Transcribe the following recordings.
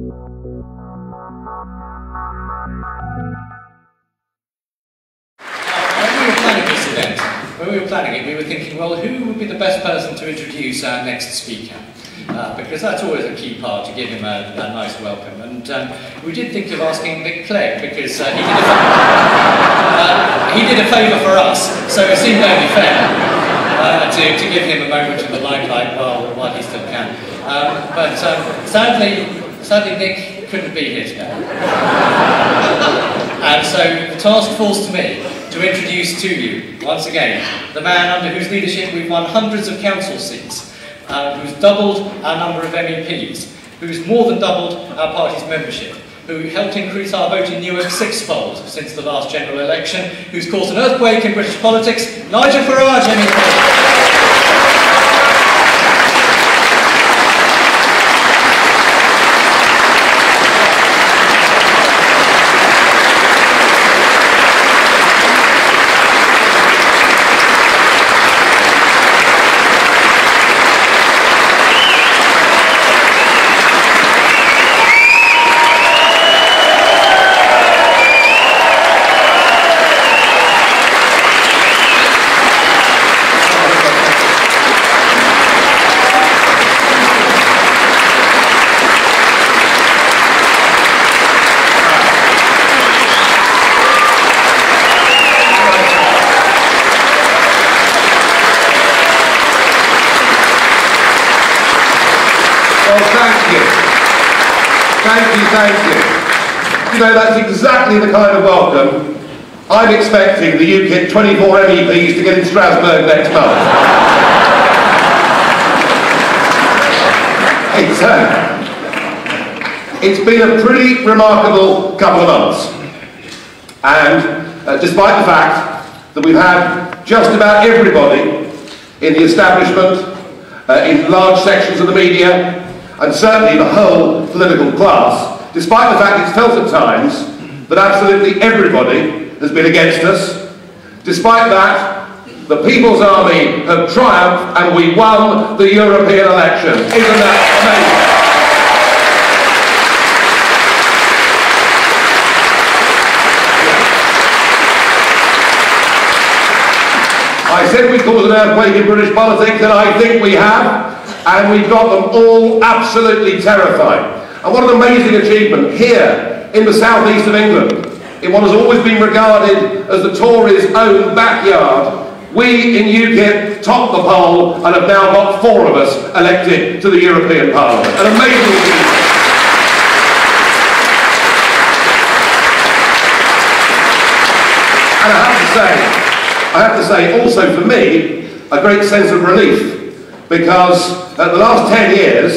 When we were planning it, we were thinking, well, who would be the best person to introduce our next speaker? Because that's always a key part, to give him a nice welcome. And we did think of asking Nick Clegg, because he did a favour for us, so it seemed only fair to give him a moment in the limelight while he still can. But sadly, Nick couldn't be here today. And so the task falls to me to introduce to you, once again, the man under whose leadership we've won hundreds of council seats, who's doubled our number of MEPs, who's more than doubled our party's membership, who helped increase our vote in Newark sixfold since the last general election, who's caused an earthquake in British politics, Nigel Farage, MEP. Thank you. You know, that's exactly the kind of welcome I'm expecting the UKIP 24 MEPs to get in Strasbourg next month. It's been a pretty remarkable couple of months. And despite the fact that we've had just about everybody in the establishment, in large sections of the media, and certainly the whole political class, despite the fact it's felt at times that absolutely everybody has been against us, despite that, the People's Army have triumphed and we won the European election. Isn't that amazing? I said we caused an earthquake in British politics, and I think we have. And we've got them all absolutely terrified. And what an amazing achievement here in the southeast of England, in what has always been regarded as the Tories' own backyard. We in UKIP topped the poll and have now got 4 of us elected to the European Parliament. An amazing achievement. And I have to say, also for me, a great sense of relief. Because the last 10 years,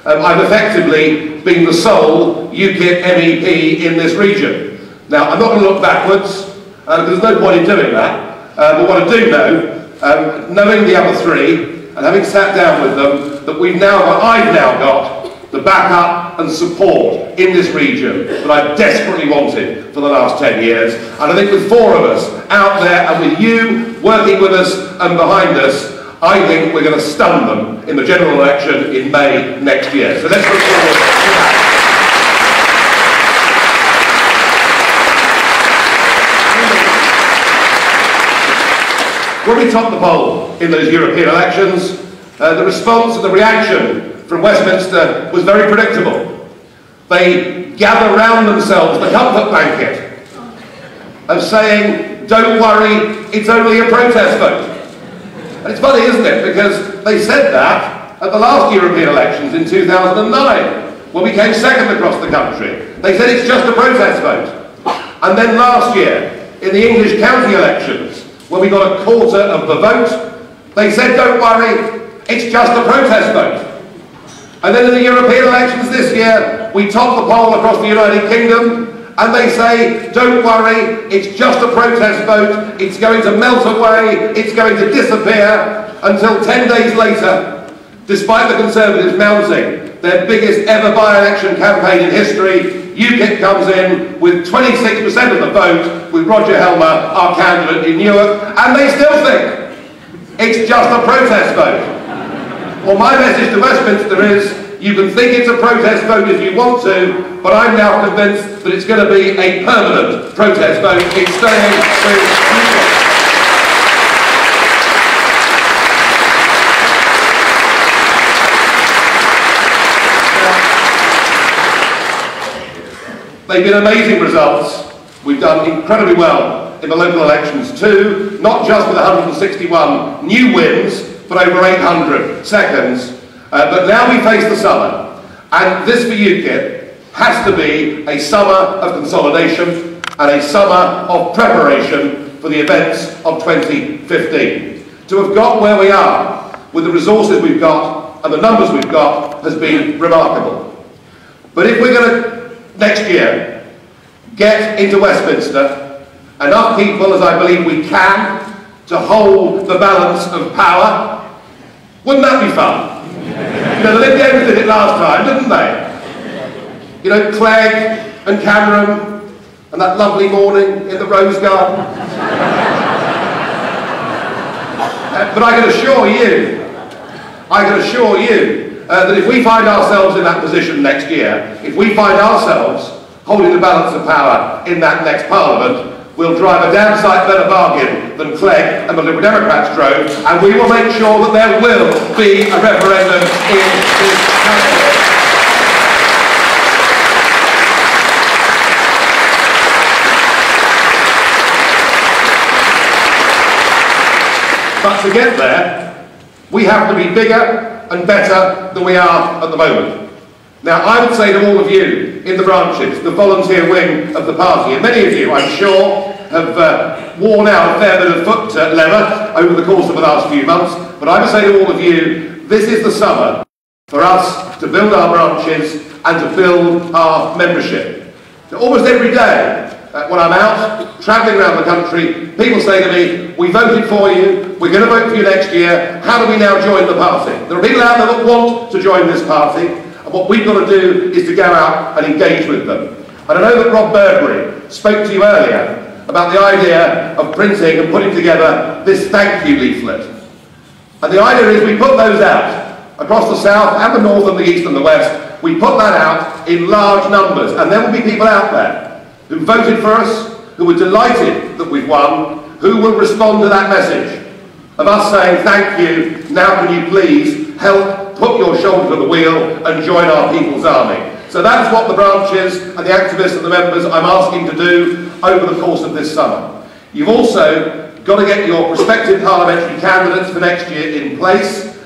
I've effectively been the sole UKIP MEP in this region. Now, I'm not going to look backwards, because there's no point in doing that. But what I do know, knowing the other 3, and having sat down with them, that I've now got the backup and support in this region that I've desperately wanted for the last 10 years. And I think with 4 of us out there, and with you working with us and behind us, I think we're going to stun them in the general election in May next year. So let's look forward to that. When we topped the poll in those European elections, the response and the reaction from Westminster was very predictable. They gather round themselves the comfort blanket of saying, don't worry, it's only a protest vote. And it's funny, isn't it, because they said that at the last European elections in 2009, when we came second across the country. They said it's just a protest vote. And then last year, in the English county elections, when we got a quarter of the vote, they said, don't worry, it's just a protest vote. And then in the European elections this year, we topped the poll across the United Kingdom, and they say, don't worry, it's just a protest vote, it's going to melt away, it's going to disappear, until 10 days later, despite the Conservatives mounting their biggest ever by-election campaign in history, UKIP comes in with 26% of the vote, with Roger Helmer, our candidate in Newark, and they still think it's just a protest vote. Well, my message to Westminster is, You can think it's a protest vote if you want to, but I'm now convinced that it's going to be a permanent protest vote. It's staying with UKIP. They've been amazing results. We've done incredibly well in the local elections too, not just with 161 new wins, but over 800 seconds. But now we face the summer, and this for UKIP has to be a summer of consolidation and a summer of preparation for the events of 2015. To have got where we are with the resources we've got and the numbers we've got has been remarkable. But if we're going to next year get into Westminster enough people, as I believe we can, to hold the balance of power, wouldn't that be fun? You know, the Lib Dems did it last time, didn't they? You know, Clegg and Cameron and that lovely morning in the Rose Garden. But I can assure you that if we find ourselves in that position next year, if we find ourselves holding the balance of power in that next Parliament, we'll drive a damn sight better bargain than Clegg and the Liberal Democrats drove, and we will make sure that there will be a referendum in this country. But to get there, we have to be bigger and better than we are at the moment. Now, I would say to all of you in the branches, the volunteer wing of the party, and many of you, I'm sure, have worn out a fair bit of foot leather over the course of the last few months, but I would say to all of you, this is the summer for us to build our branches and to build our membership. Now, almost every day, when I'm out, travelling around the country, people say to me, we voted for you, we're going to vote for you next year, how do we now join the party? There are people out there that want to join this party, and what we've got to do is to go out and engage with them. And I know that Rob Burberry spoke to you earlier about the idea of printing and putting together this thank you leaflet. And the idea is we put those out across the south and the north and the east and the west. We put that out in large numbers, and there will be people out there who voted for us, who were delighted that we've won, who will respond to that message of us saying thank you, now can you please help put your shoulder to the wheel and join our people's army. So that's what the branches and the activists and the members I'm asking to do over the course of this summer. You've also got to get your prospective parliamentary candidates for next year in place,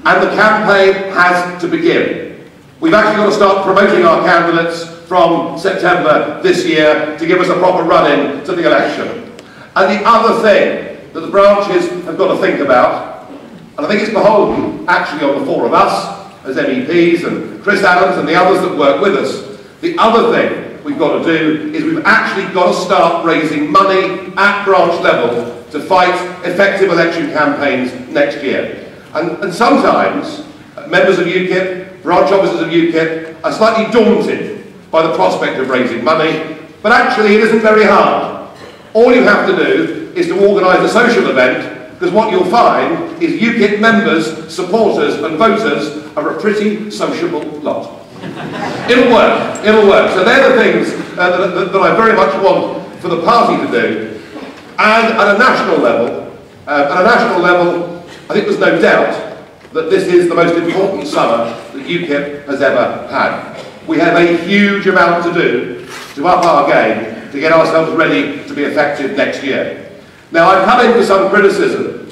and the campaign has to begin. We've actually got to start promoting our candidates from September this year to give us a proper run-in to the election. And the other thing that the branches have got to think about, and I think it's beholden actually on the four of us as MEPs and Chris Adams and the others that work with us, the other thing we've got to do is we've actually got to start raising money at branch level to fight effective election campaigns next year. And sometimes members of UKIP, branch officers of UKIP are slightly daunted by the prospect of raising money, but actually it isn't very hard. All you have to do is to organise a social event, because what you'll find is UKIP members, supporters and voters are a pretty sociable lot. It'll work, it'll work. So they're the things that I very much want for the party to do. And at a national level, I think there's no doubt that this is the most important summer that UKIP has ever had. We have a huge amount to do to up our game to get ourselves ready to be effective next year. Now, I've come in for some criticism.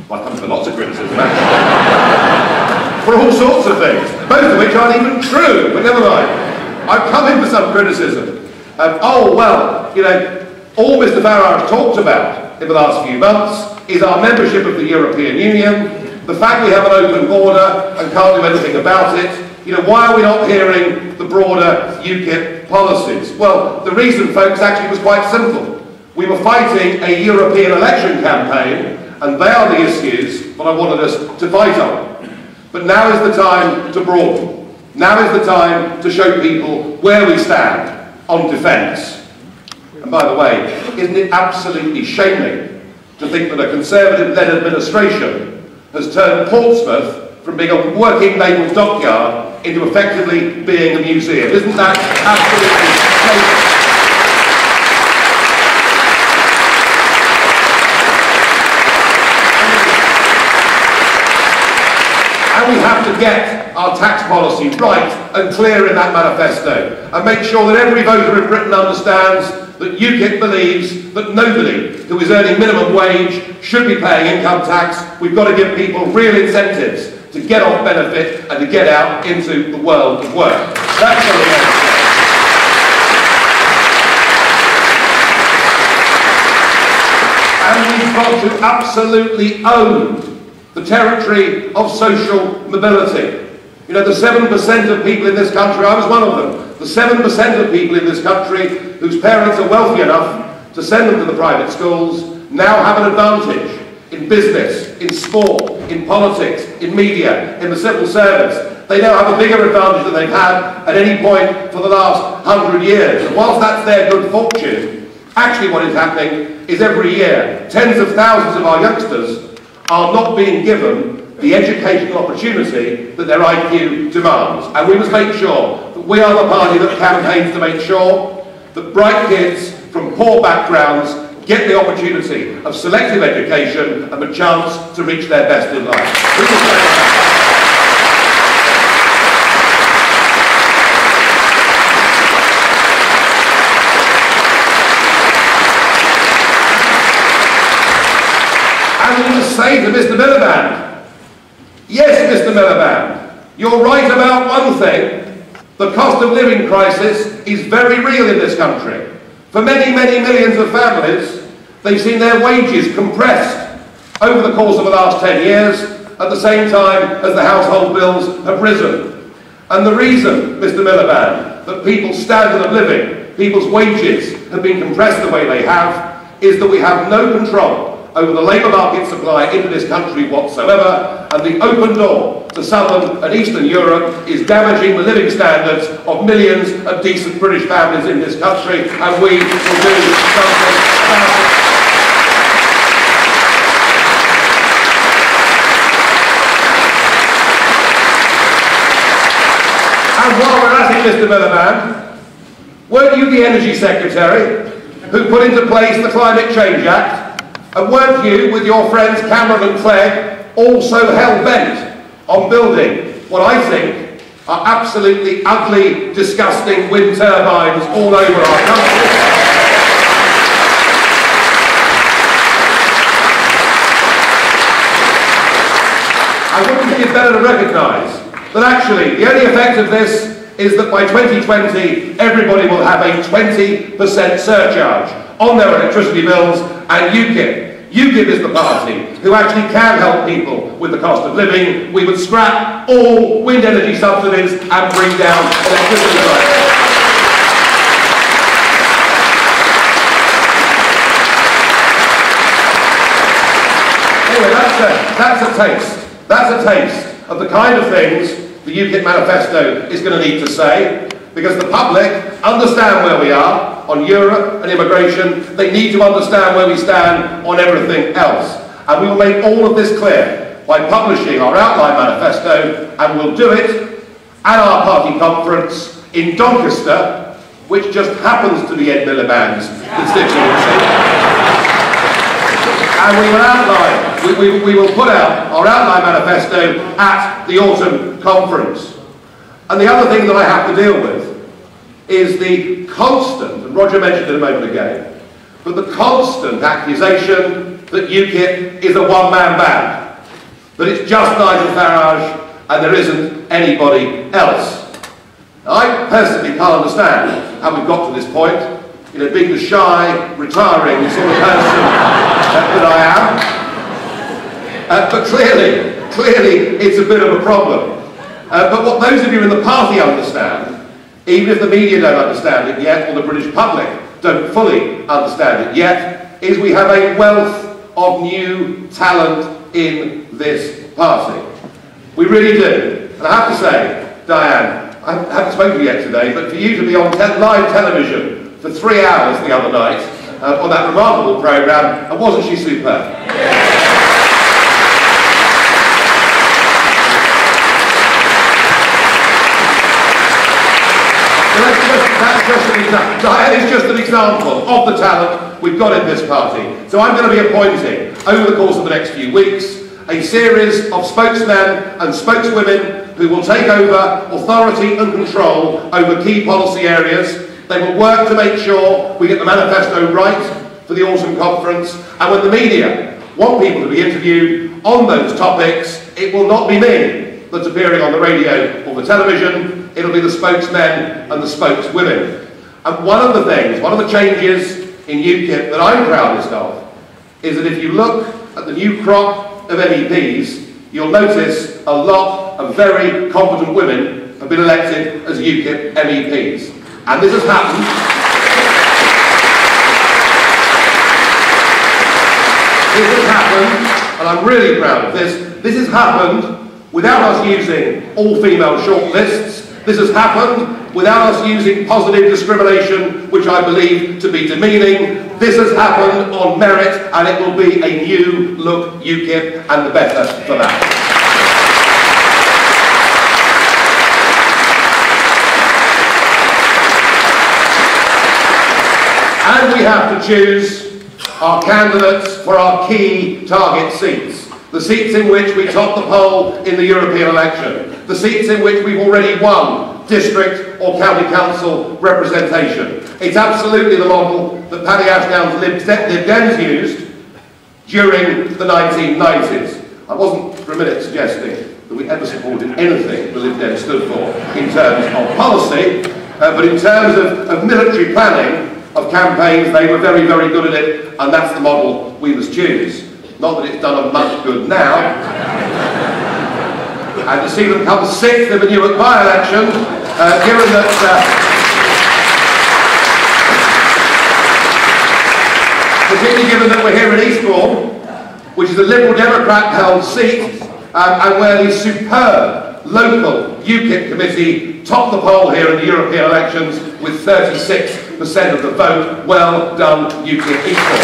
Well, I've come for lots of criticism, actually. For all sorts of things, most of which aren't even true, but never mind. I've come in for some criticism. Oh, well, you know, all Mr. Farage talked about in the last few months is our membership of the European Union, the fact we have an open border and can't do anything about it. You know, why are we not hearing the broader UKIP policies? Well, the reason, folks, actually was quite simple. We were fighting a European election campaign, and they are the issues that I wanted us to fight on. But now is the time to broaden. Now is the time to show people where we stand on defence. And by the way, isn't it absolutely shaming to think that a Conservative-led administration has turned Portsmouth from being a working naval dockyard into effectively being a museum. Isn't that absolutely crazy? And we have to get our tax policy right and clear in that manifesto and make sure that every voter in Britain understands that UKIP believes that nobody who is earning minimum wage should be paying income tax. We've got to give people real incentives to get off benefit and to get out into the world of work. That's what it is. And we've got to absolutely own the territory of social mobility. You know, the 7% of people in this country, I was one of them, the 7% of people in this country whose parents are wealthy enough to send them to the private schools now have an advantage in business, in sport, in politics, in media, in the civil service. They now have a bigger advantage than they've had at any point for the last 100 years. And whilst that's their good fortune, actually what is happening is every year, tens of thousands of our youngsters are not being given the educational opportunity that their IQ demands. And we must make sure that we are the party that campaigns to make sure that bright kids from poor backgrounds get the opportunity of selective education and the chance to reach their best in life. And we must say to Mr. Miliband, yes, Mr. Miliband, you're right about one thing. The cost of living crisis is very real in this country. For many, many millions of families, they've seen their wages compressed over the course of the last 10 years at the same time as the household bills have risen. And the reason, Mr. Miliband, that people's standard of living, people's wages have been compressed the way they have, is that we have no control over the labour market supply into this country whatsoever, and the open door to southern and eastern Europe is damaging the living standards of millions of decent British families in this country, and we will do something about it. And while we're at it, Mr. Miliband, weren't you the Energy Secretary who put into place the Climate Change Act? And weren't you, with your friends Cameron and Clegg, also hell-bent on building what I think are absolutely ugly, disgusting wind turbines all over our country? I wouldn't think it's better to recognise that actually the only effect of this is that by 2020 everybody will have a 20% surcharge on their electricity bills, and UKIP is the party who actually can help people with the cost of living. We would scrap all wind energy subsidies and bring down electricity prices. Anyway, that's a taste of the kind of things the UKIP manifesto is going to need to say, because the public understand where we are on Europe and immigration. They need to understand where we stand on everything else. And we will make all of this clear by publishing our outline manifesto, and we'll do it at our party conference in Doncaster, which just happens to be Ed Miliband's constituency. And we will outline, we will put out our outline manifesto at the autumn conference. And the other thing that I have to deal with is the constant, and Roger mentioned it a moment ago, but the constant accusation that UKIP is a one-man band, that it's just Nigel Farage and there isn't anybody else. Now, I personally can't understand how we've got to this point, you know, being the shy, retiring sort of person that I am. But clearly it's a bit of a problem. But what those of you in the party understand, even if the media don't understand it yet, or the British public don't fully understand it yet, is we have a wealth of new talent in this party. We really do. And I have to say, Diane, I haven't spoken to you yet today, but for you to be on live television for 3 hours the other night, on that remarkable programme, and wasn't she superb? Diane is just an example of the talent we've got in this party. So I'm going to be appointing, over the course of the next few weeks, a series of spokesmen and spokeswomen who will take over authority and control over key policy areas. They will work to make sure we get the manifesto right for the autumn conference, and when the media want people to be interviewed on those topics, it will not be me that's appearing on the radio or the television, it'll be the spokesmen and the spokeswomen. And one of the changes in UKIP that I'm proudest of is that if you look at the new crop of MEPs, you'll notice a lot of very competent women have been elected as UKIP MEPs. And this has happened. This has happened, and I'm really proud of this. This has happened without us using all-female shortlists. This has happened without us using positive discrimination, which I believe to be demeaning. This has happened on merit, and it will be a new look UKIP, and the better for that. And we have to choose our candidates for our key target seats. The seats in which we top the poll in the European election. The seats in which we've already won district or county council representation. It's absolutely the model that Paddy Ashdown's Lib Dems used during the 1990s. I wasn't for a minute suggesting that we ever supported anything the Lib Dems stood for in terms of policy, but in terms of military planning, of campaigns, they were very, very good at it, and that's the model we must choose. Not that it's done them much good now. And to see them come sixth in the Newark by-election, given that... particularly given that we're here in Eastbourne, which is a Liberal Democrat-held seat, and where the superb local UKIP committee topped the poll here in the European elections with 36% of the vote. Well done, UKIP Eastbourne.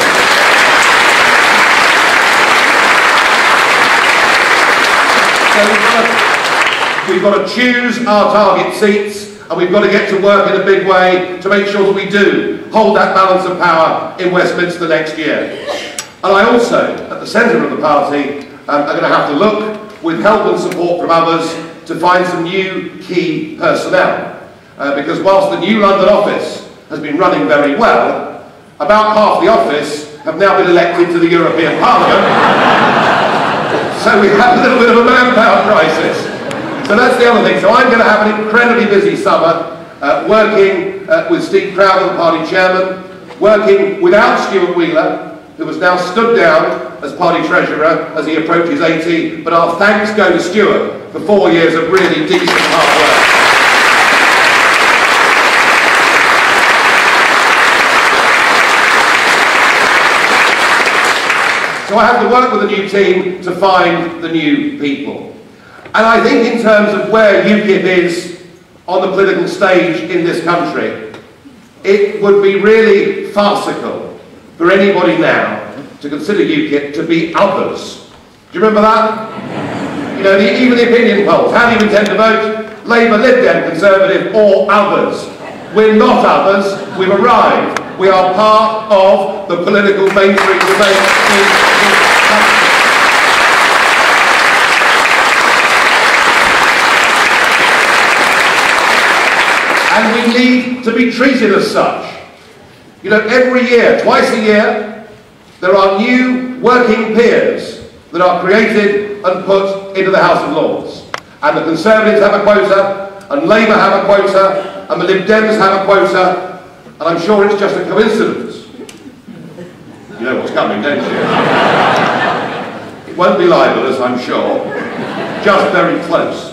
So we've got to choose our target seats, and we've got to get to work in a big way to make sure that we do hold that balance of power in Westminster next year. And I also, at the centre of the party, are going to have to look, with help and support from others, to find some new key personnel. Because whilst the new London office has been running very well, about half the office have now been elected to the European Parliament. So we have a little bit of a manpower crisis. So that's the other thing. So I'm going to have an incredibly busy summer, working with Steve Crowder, the party chairman, working without Stuart Wheeler, who has now stood down as party treasurer as he approaches 80, but our thanks go to Stuart for 4 years of really decent hard work. So I have to work with a new team to find the new people. And I think in terms of where UKIP is on the political stage in this country, it would be really farcical for anybody now to consider UKIP to be others. Do you remember that? You know, even the opinion polls, how do you intend to vote? Labour, Lib Dem, Conservative, or others. We're not others, we've arrived. We are part of the political mainstream debate in this country. And we need to be treated as such. You know, every year, twice a year, there are new working peers that are created and put into the House of Lords. And the Conservatives have a quota, and Labour have a quota, and the Lib Dems have a quota, and I'm sure it's just a coincidence. You know what's coming, don't you? It won't be libelous, I'm sure. Just very close.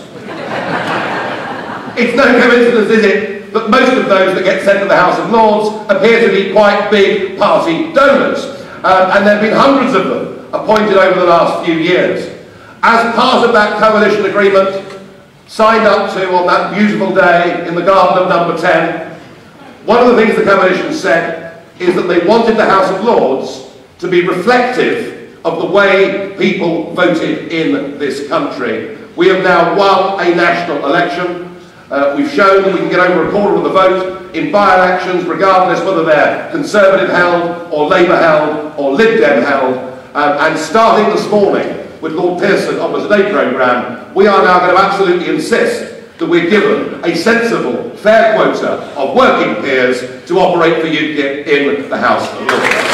It's no coincidence, is it, that most of those that get sent to the House of Lords appear to be quite big party donors. And there have been hundreds of them appointed over the last few years. As part of that coalition agreement, signed up to on that beautiful day in the garden of number 10, one of the things the coalition said is that they wanted the House of Lords to be reflective of the way people voted in this country. We have now won a national election. We've shown that we can get over a quarter of the vote in by-elections, regardless whether they're Conservative held, or Labour held, or Lib Dem held. And starting this morning with Lord Pearson on the Today programme, we are now going to absolutely insist that we're given a sensible, fair quota of working peers to operate for UKIP in the House of Lords.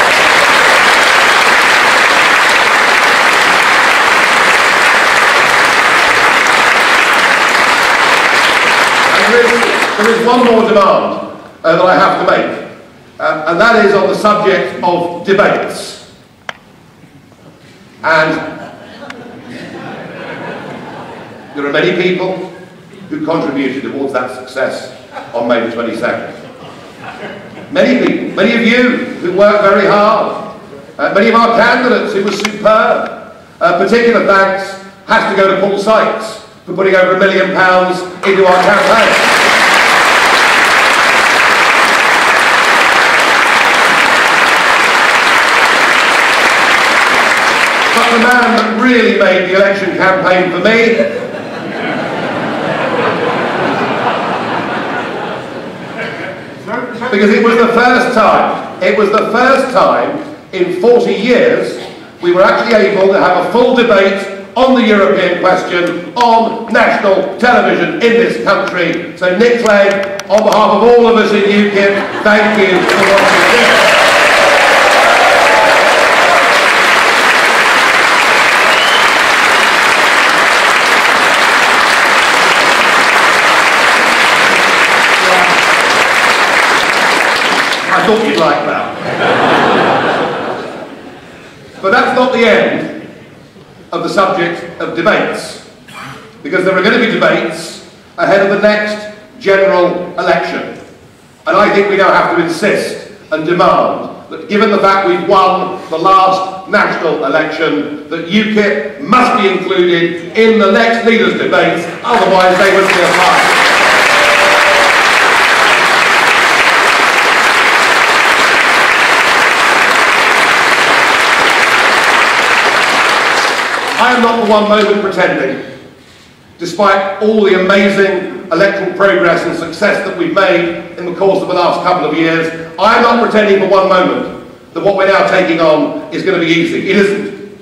There is one more demand that I have to make, and that is on the subject of debates. And there are many people who contributed towards that success on May the 22nd. Many people, many of you who worked very hard, many of our candidates who were superb. Particular thanks has to go to Paul Sykes for putting over £1 million into our campaign. But the man that really made the election campaign for me because it was the first time in 40 years we were actually able to have a full debate on the European question on national television in this country. So Nick Clegg, on behalf of all of us in UKIP, thank you for what you did. I thought you'd like that. But that's not the end of the subject of debates, because there are going to be debates ahead of the next general election. And I think we now have to insist and demand that, given the fact we've won the last national election, that UKIP must be included in the next leaders' debates, otherwise they would be a fight. I am not for one moment pretending, despite all the amazing electoral progress and success that we've made in the course of the last couple of years, I am not pretending for one moment that what we're now taking on is going to be easy. It isn't.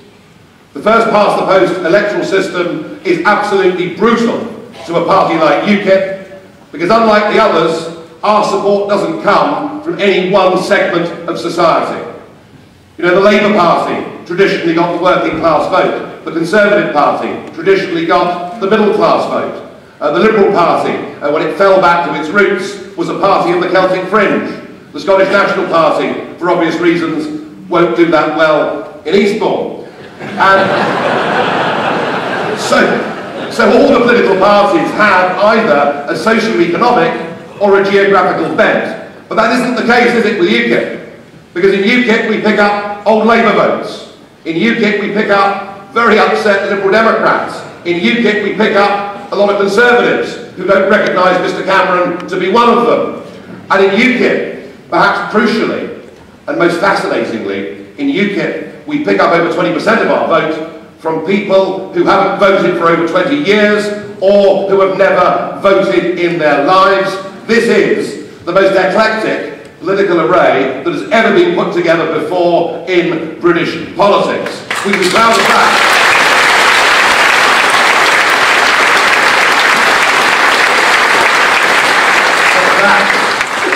The first past the post electoral system is absolutely brutal to a party like UKIP, because unlike the others, our support doesn't come from any one segment of society. You know, the Labour Party traditionally got the working class vote. The Conservative Party traditionally got the middle class vote. The Liberal Party, when it fell back to its roots, was a party of the Celtic fringe. The Scottish National Party, for obvious reasons, won't do that well in Eastbourne. And so all the political parties have either a socio-economic or a geographical bent. But that isn't the case, is it, with UKIP? Because in UKIP we pick up old Labour votes. In UKIP we pick up very upset Liberal Democrats. In UKIP we pick up a lot of Conservatives who don't recognise Mr Cameron to be one of them. And in UKIP, perhaps crucially and most fascinatingly, in UKIP we pick up over 20% of our vote from people who haven't voted for over 20 years or who have never voted in their lives. This is the most eclectic political array that has ever been put together before in British politics. We can be proud of that.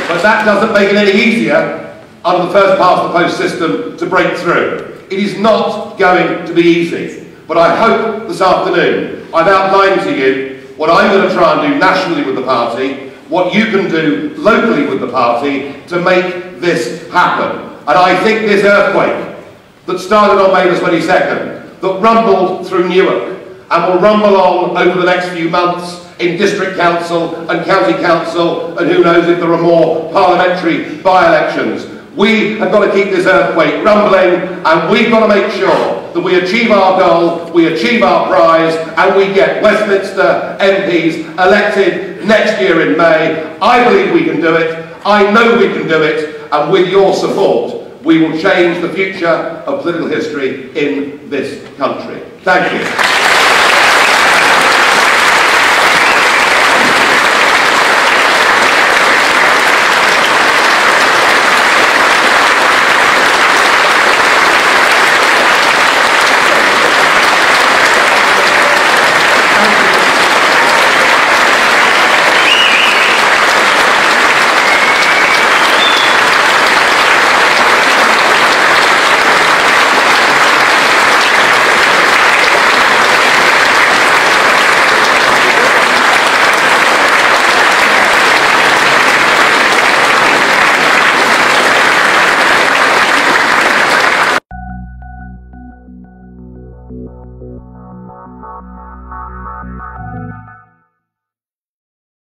But that doesn't make it any easier under the first past the post system to break through. It is not going to be easy. But I hope this afternoon I've outlined to you what I'm going to try and do nationally with the party, what you can do locally with the party to make this happen. And I think this earthquake that started on May the 22nd, that rumbled through Newark and will rumble on over the next few months in district council and county council, and who knows if there are more parliamentary by-elections. We have got to keep this earthquake rumbling, and we've got to make sure that we achieve our goal, we achieve our prize, and we get Westminster MPs elected next year in May. I believe we can do it. I know we can do it. And with your support, we will change the future of political history in this country. Thank you.